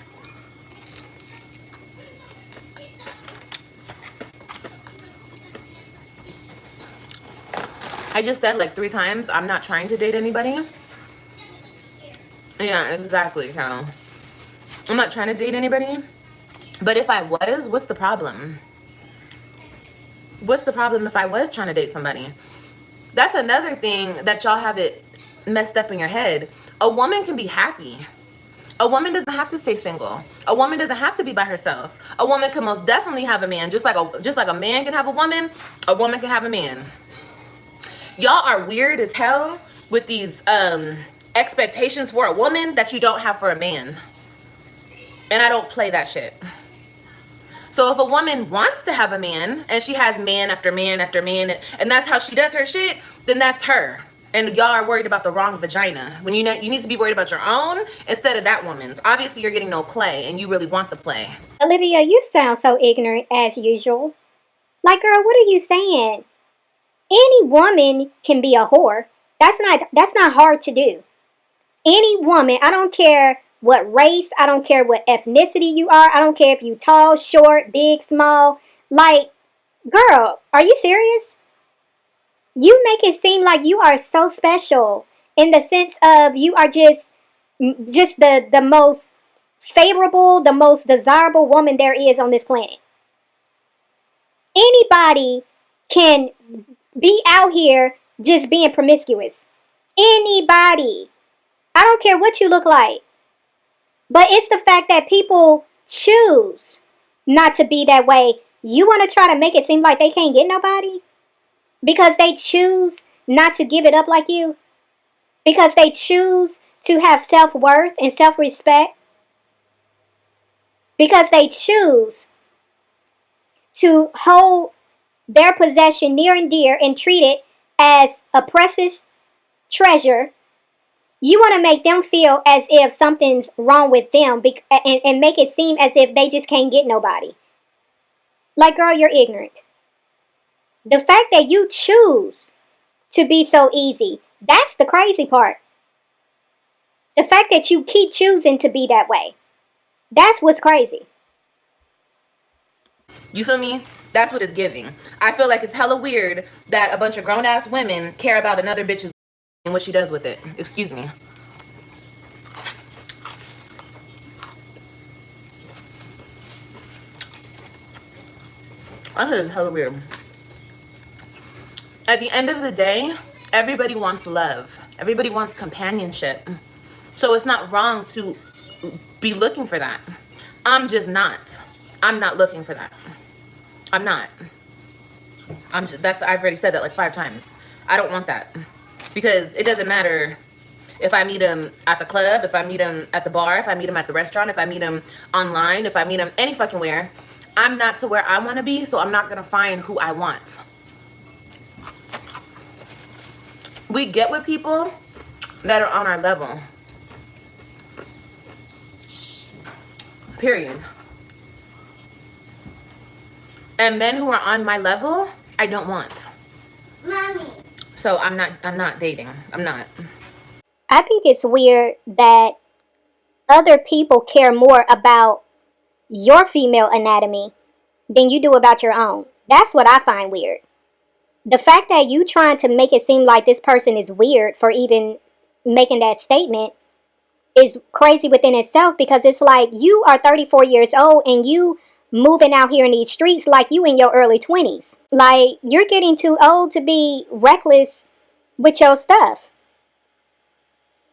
I just said like 3 times, I'm not trying to date anybody. Yeah, exactly, Cal. I'm not trying to date anybody. But if I was, what's the problem? What's the problem if I was trying to date somebody? That's another thing that y'all have it messed up in your head. A woman can be happy. A woman doesn't have to stay single. A woman doesn't have to be by herself. A woman can most definitely have a man. Just like a man can have a woman can have a man. Y'all are weird as hell with these expectations for a woman that you don't have for a man. And I don't play that shit. So if a woman wants to have a man and she has man after man after man, and that's how she does her shit, then that's her. And y'all are worried about the wrong vagina. When you need to be worried about your own instead of that woman's. Obviously, you're getting no play, and you really want the play. Olivia, you sound so ignorant as usual. Like, girl, what are you saying? Any woman can be a whore. That's not hard to do. Any woman, I don't care what race, I don't care what ethnicity you are, I don't care if you tall, short, big, small. Like, girl, are you serious? You make it seem like you are so special in the sense of you are just the most favorable, the most desirable woman there is on this planet. Anybody can be out here just being promiscuous. Anybody. I don't care what you look like. But it's the fact that people choose not to be that way. You want to try to make it seem like they can't get nobody? Because they choose not to give it up like you? Because they choose to have self-worth and self-respect? Because they choose to hold their possession near and dear and treat it as a precious treasure? You want to make them feel as if something's wrong with them and make it seem as if they just can't get nobody. Like, girl, you're ignorant. The fact that you choose to be so easy, that's the crazy part. The fact that you keep choosing to be that way, that's what's crazy. You feel me? That's what it's giving. I feel like it's hella weird that a bunch of grown-ass women care about another bitch's and what she does with it. Excuse me. I think it's hella weird. At the end of the day, everybody wants love. Everybody wants companionship. So it's not wrong to be looking for that. I'm just not. I'm not looking for that. I'm not. I've already said that like 5 times. I don't want that. Because it doesn't matter if I meet him at the club, if I meet him at the bar, if I meet him at the restaurant, if I meet him online, if I meet him any fucking where. I'm not to where I want to be, so I'm not going to find who I want. We get with people that are on our level. Period. And men who are on my level, I don't want. Mommy. So I'm not dating. I'm not. I think it's weird that other people care more about your female anatomy than you do about your own. That's what I find weird. The fact that you trying to make it seem like this person is weird for even making that statement is crazy within itself, because it's like you are 34 years old and you moving out here in these streets like you in your early 20s. Like, you're getting too old to be reckless with your stuff.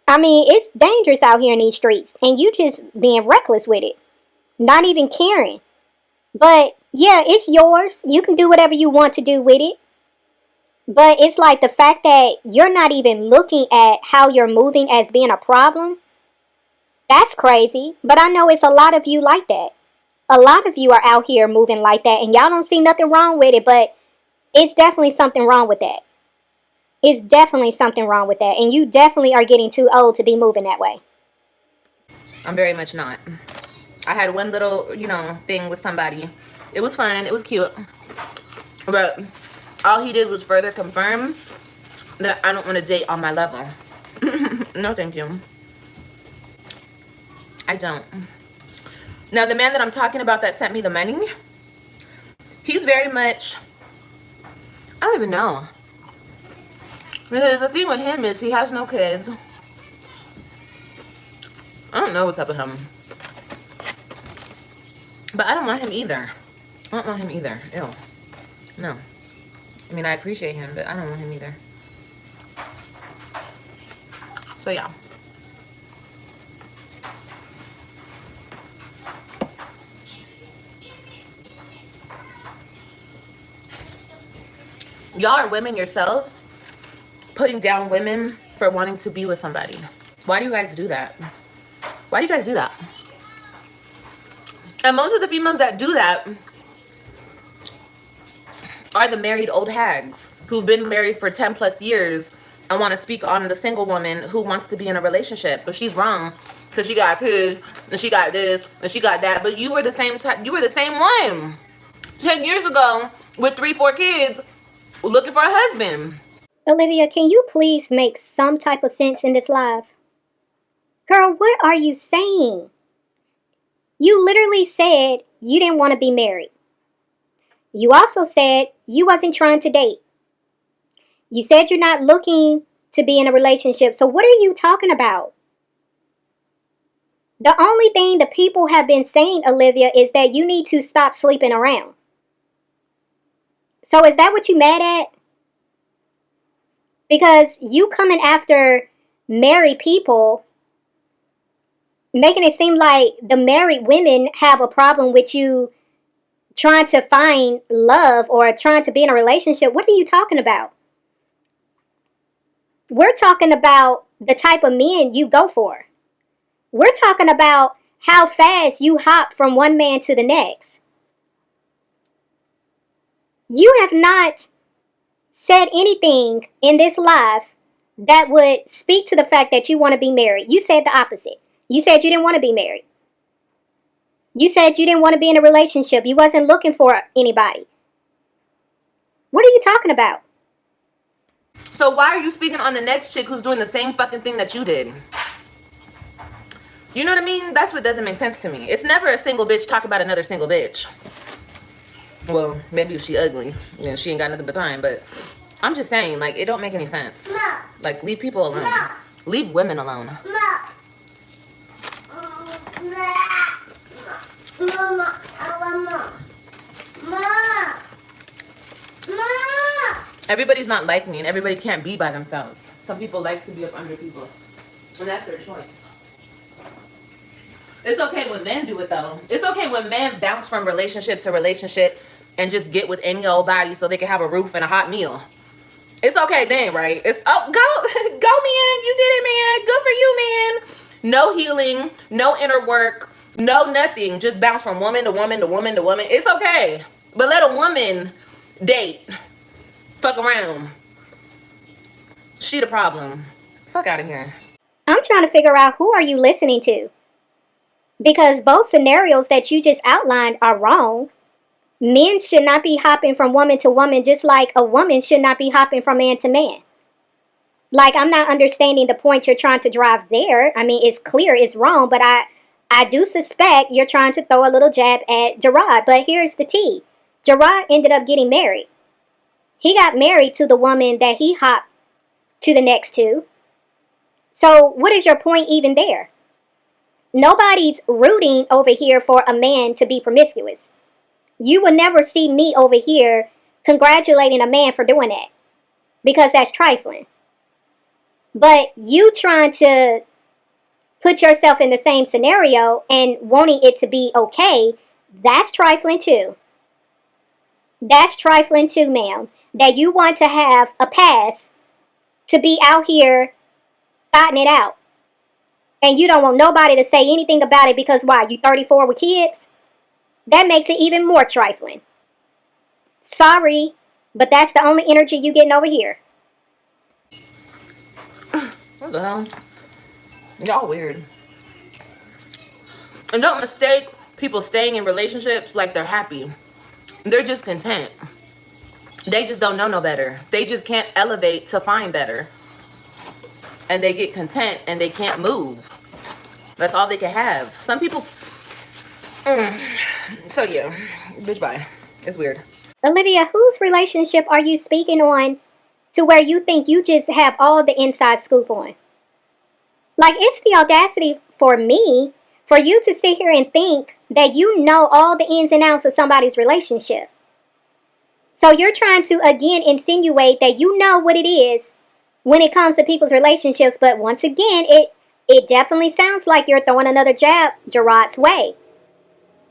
I mean, it's dangerous out here in these streets and you just being reckless with it, not even caring. But yeah, it's yours. You can do whatever you want to do with it. But it's like the fact that you're not even looking at how you're moving as being a problem. That's crazy. But I know it's a lot of you like that. A lot of you are out here moving like that and y'all don't see nothing wrong with it, but it's definitely something wrong with that. It's definitely something wrong with that. And you definitely are getting too old to be moving that way. I'm very much not. I had one little, thing with somebody. It was fun. It was cute. But all he did was further confirm that I don't want to date on my level. No, thank you. I don't. Now, the man that I'm talking about that sent me the money, he's very much, I don't even know. Because the thing with him is he has no kids. I don't know what's up with him. But I don't want him either. I don't want him either. Ew. No. I mean, I appreciate him, but I don't want him either. So, yeah. Y'all are women yourselves putting down women for wanting to be with somebody. Why do you guys do that? Why do you guys do that? And most of the females that do that are the married old hags who've been married for 10 plus years and want to speak on the single woman who wants to be in a relationship. But she's wrong because she got kids and she got this and she got that. But you were the same type. You were the same one 10 years ago with 3-4 kids looking for a husband. Olivia, can you please make some type of sense in this live? Girl, what are you saying? You literally said you didn't want to be married. You also said you wasn't trying to date. You said you're not looking to be in a relationship. So what are you talking about? The only thing the people have been saying, Olivia, is that you need to stop sleeping around. So is that what you mad at? Because you coming after married people, making it seem like the married women have a problem with you trying to find love or trying to be in a relationship. What are you talking about? We're talking about the type of men you go for. We're talking about how fast you hop from one man to the next. You have not said anything in this live that would speak to the fact that you want to be married. You said the opposite. You said you didn't want to be married. You said you didn't want to be in a relationship. You wasn't looking for anybody. What are you talking about? So why are you speaking on the next chick who's doing the same fucking thing that you did? You know what I mean? That's what doesn't make sense to me. It's never a single bitch talk about another single bitch. Well, maybe if she ugly, she ain't got nothing but time. But I'm just saying, like, it don't make any sense. Like, leave people alone. Leave women alone. Mama, I want Mom. Everybody's not like me, and everybody can't be by themselves. Some people like to be up under people, and that's their choice. It's okay when men do it, though. It's okay when men bounce from relationship to relationship and just get with any old body so they can have a roof and a hot meal. It's okay then, right? It's go man, you did it, man. Good for you, man. No healing, no inner work, no nothing. Just bounce from woman to woman to woman to woman. It's okay. But let a woman date. Fuck around. She the problem. Fuck out of here. I'm trying to figure out, who are you listening to? Because both scenarios that you just outlined are wrong. Men should not be hopping from woman to woman, just like a woman should not be hopping from man to man. Like, I'm not understanding the point you're trying to drive there. I mean, it's clear it's wrong, but I do suspect you're trying to throw a little jab at Gerard. But here's the tea. Gerard ended up getting married. He got married to the woman that he hopped to the next to. So what is your point even there? Nobody's rooting over here for a man to be promiscuous. You will never see me over here congratulating a man for doing that because that's trifling. But you trying to put yourself in the same scenario and wanting it to be okay, that's trifling too. That's trifling too, ma'am. That you want to have a pass to be out here fighting it out. And you don't want nobody to say anything about it because why? You 34 with kids? That makes it even more trifling. Sorry, but that's the only energy you getting over here. What the hell? Y'all weird. And don't mistake people staying in relationships like they're happy. They're just content. They just don't know no better. They just can't elevate to find better. And they get content and they can't move. That's all they can have. Some people... So yeah, bitch bye. It's weird. Olivia, whose relationship are you speaking on to where you think you just have all the inside scoop on? Like, it's the audacity for me for you to sit here and think that you know all the ins and outs of somebody's relationship. So you're trying to, again, insinuate that you know what it is when it comes to people's relationships. But once again, it definitely sounds like you're throwing another jab Gerard's way.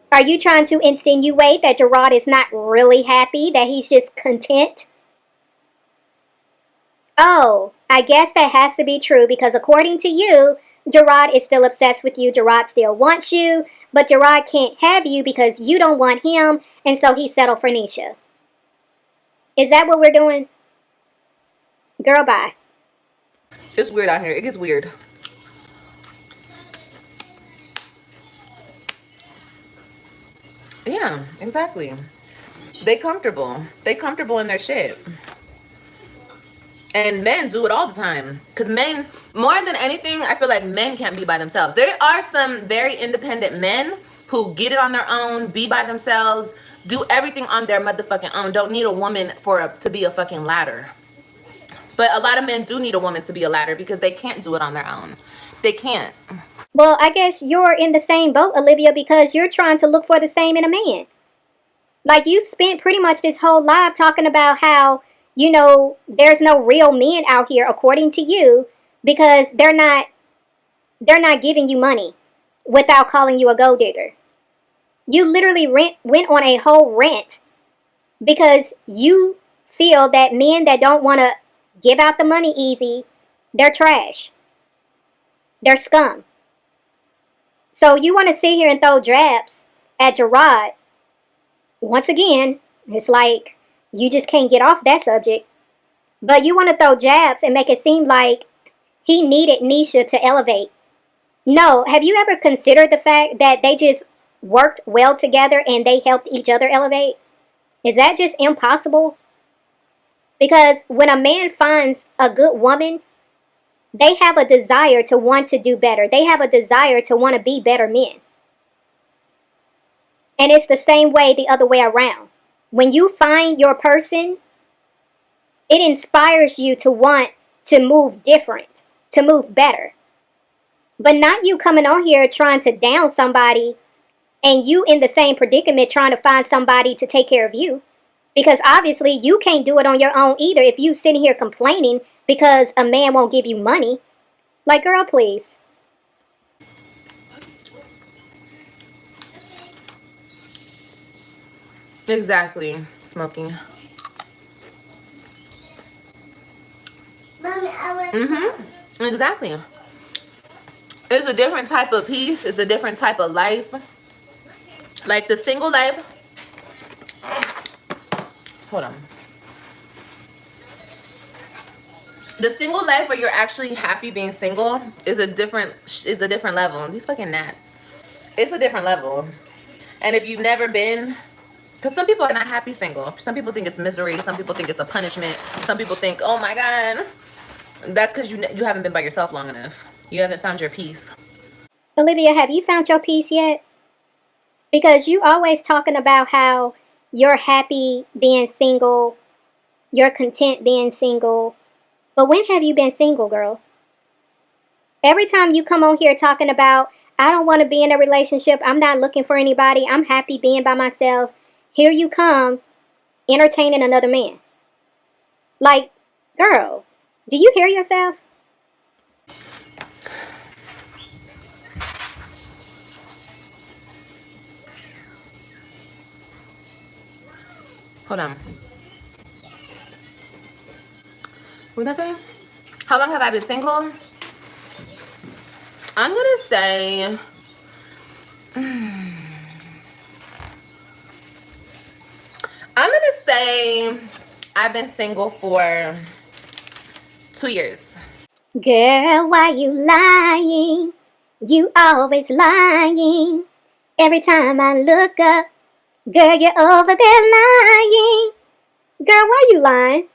Are you trying to insinuate that Gerard is not really happy, that he's just content? Oh, I guess that has to be true because according to you, Gerard is still obsessed with you. Gerard still wants you, but Gerard can't have you because you don't want him, and so he settled for Nisha. Is that what we're doing? Girl, bye. It's weird out here. It gets weird. Yeah, exactly. They comfortable. They comfortable in their shit. And men do it all the time. Because men, more than anything, I feel like men can't be by themselves. There are some very independent men who get it on their own, be by themselves, do everything on their motherfucking own. Don't need a woman to be a fucking ladder. But a lot of men do need a woman to be a ladder because they can't do it on their own. They can't. Well, I guess you're in the same boat, Olivia, because you're trying to look for the same in a man. Like, you spent pretty much this whole live talking about how, you know, there's no real men out here, according to you, because they're not giving you money without calling you a gold digger. You literally went on a whole rant because you feel that men that don't want to give out the money easy, they're trash. They're scum. So you want to sit here and throw jabs at Gerard. Once again, it's like you just can't get off that subject. But you want to throw jabs and make it seem like he needed Nisha to elevate. No, have you ever considered the fact that they just worked well together and they helped each other elevate? Is that just impossible? Because when a man finds a good woman, they have a desire to want to do better. They have a desire to want to be better men. And it's the same way the other way around. When you find your person, it inspires you to want to move different, to move better. But not you coming on here trying to down somebody and you in the same predicament trying to find somebody to take care of you. Because obviously you can't do it on your own either if you sitting here complaining because a man won't give you money. Like, girl, please. Exactly. Smoking. Mommy, I want Exactly. It's a different type of peace. It's a different type of life. Like the single life. Hold on. The single life where you're actually happy being single is a different level. These fucking gnats. It's a different level. And if you've never been, because some people are not happy single. Some people think it's misery. Some people think it's a punishment. Some people think, oh my God. That's because you haven't been by yourself long enough. You haven't found your peace. Olivia, have you found your peace yet? Because you always talking about how you're happy being single. you're content being single. But when have you been single, girl? Every time you come on here talking about, I don't want to be in a relationship, I'm not looking for anybody, I'm happy being by myself, here you come entertaining another man. Like, girl, do you hear yourself? Hold on. What did I say? How long have I been single? I'm gonna say I've been single for 2 years. Girl, why you lying? You always lying. Every time I look up, girl, you're over there lying. Girl, why you lying?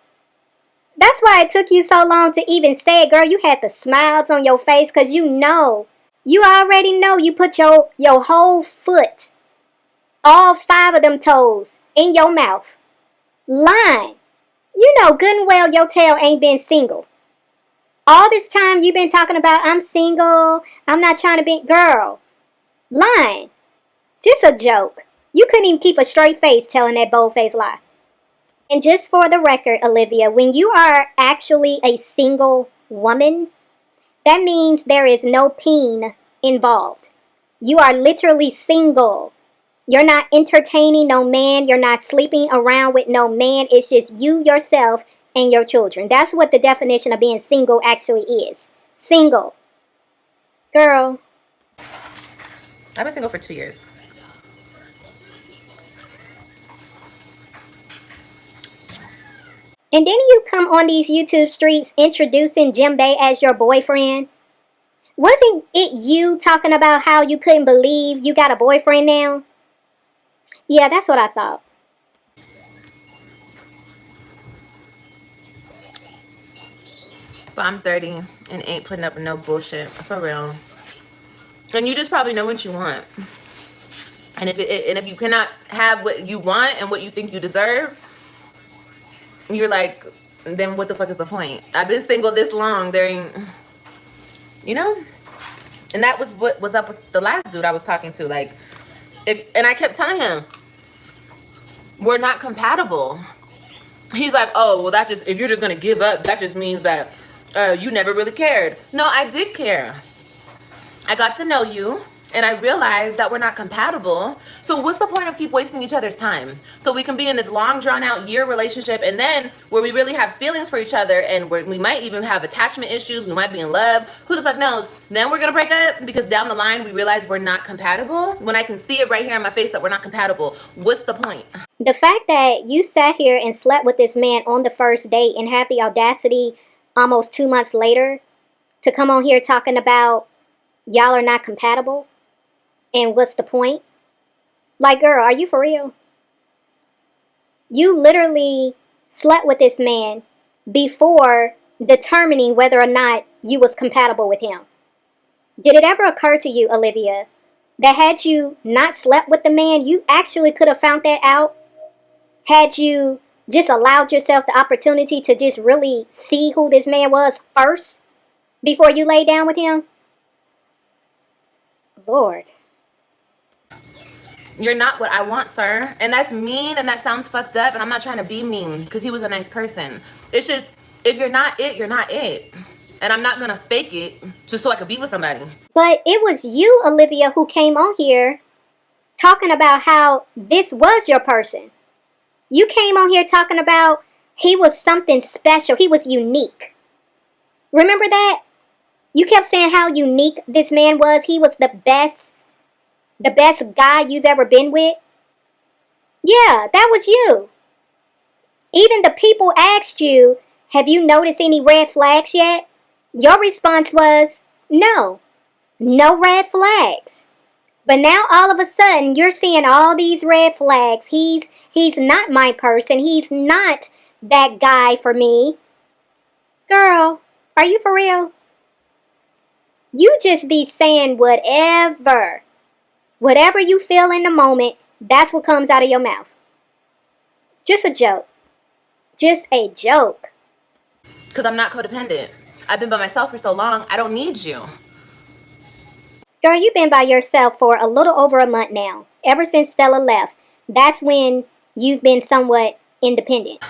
That's why it took you so long to even say it, girl. You had the smiles on your face because you already know you put your whole foot, all 5 of them toes, in your mouth. Lying. You know good and well your tail ain't been single. All this time you've been talking about, I'm single, I'm not trying to be, girl. Lying. Just a joke. You couldn't even keep a straight face telling that bold-faced lie. And just for the record, Olivia, when you are actually a single woman, that means there is no peen involved. You are literally single. You're not entertaining no man. You're not sleeping around with no man. It's just you, yourself, and your children. That's what the definition of being single actually is. Single. Girl. I've been single for 2 years. And then you come on these YouTube streets introducing Jim Bay as your boyfriend. Wasn't it you talking about how you couldn't believe you got a boyfriend now? Yeah, that's what I thought. But I'm 30 and ain't putting up with no bullshit. For real. And you just probably know what you want. And if you cannot have what you want and what you think you deserve, you're like, then what the fuck is the point? I've been single this long. There ain't, you know? And that was what was up with the last dude I was talking to. Like, and I kept telling him, we're not compatible. He's like, oh, well, that just, if you're just going to give up, that just means that you never really cared. No, I did care. I got to know you, and I realized that we're not compatible. So what's the point of keep wasting each other's time? So we can be in this long, drawn-out year relationship, and then where we really have feelings for each other, and we might even have attachment issues, we might be in love, who the fuck knows? Then we're gonna break up because down the line we realize we're not compatible. When I can see it right here in my face that we're not compatible, what's the point? The fact that you sat here and slept with this man on the first date and have the audacity almost 2 months later to come on here talking about y'all are not compatible and what's the point? Like, girl, are you for real? You literally slept with this man before determining whether or not you was compatible with him. Did it ever occur to you, Olivia, that had you not slept with the man, you actually could have found that out? Had you just allowed yourself the opportunity to just really see who this man was first before you lay down with him? Lord. You're not what I want, sir. And that's mean, and that sounds fucked up, and I'm not trying to be mean because he was a nice person. It's just, if you're not it, you're not it. And I'm not going to fake it just so I could be with somebody. But it was you, Olivia, who came on here talking about how this was your person. You came on here talking about he was something special. He was unique. Remember that? You kept saying how unique this man was. He was the best guy you've ever been with. Yeah, that was you. Even the people asked you, have you noticed any red flags yet? Your response was, no red flags. But now all of a sudden, you're seeing all these red flags. He's not my person. He's not that guy for me. Girl, are you for real? You just be saying whatever. Whatever you feel in the moment, that's what comes out of your mouth. Just a joke. just a joke. Because I'm not codependent. I've been by myself for so long, I don't need you. Girl, you've been by yourself for a little over a month now. Ever since Stella left. That's when you've been somewhat independent.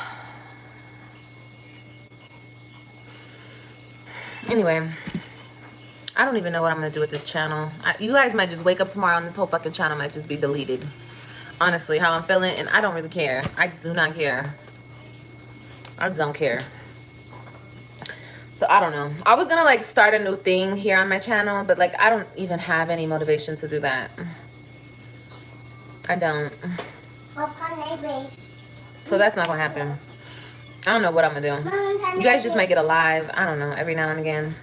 Anyway, I don't even know what I'm going to do with this channel. You guys might just wake up tomorrow and this whole fucking channel might just be deleted. Honestly, how I'm feeling, and I don't really care. I do not care. I don't care. So I don't know. I was gonna like start a new thing here on my channel, but like I don't even have any motivation to do that. I don't. So that's not gonna happen. I don't know what I'm gonna do. You guys just might get a live, I don't know, every now and again.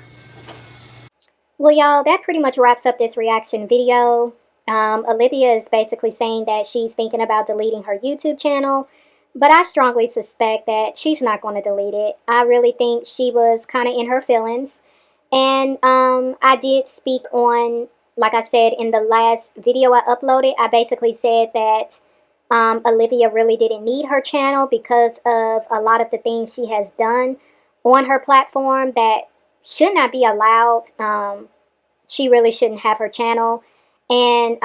Well, y'all, that pretty much wraps up this reaction video. Olivia is basically saying that she's thinking about deleting her YouTube channel, but I strongly suspect that she's not going to delete it. I really think she was kind of in her feelings. And I did speak on, like I said in the last video I uploaded, I basically said that Olivia really didn't need her channel because of a lot of the things she has done on her platform that should not be allowed. She really shouldn't have her channel. And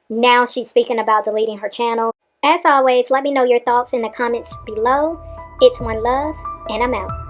now she's speaking about deleting her channel. As always, let me know your thoughts in the comments below. It's OneLove, and I'm out.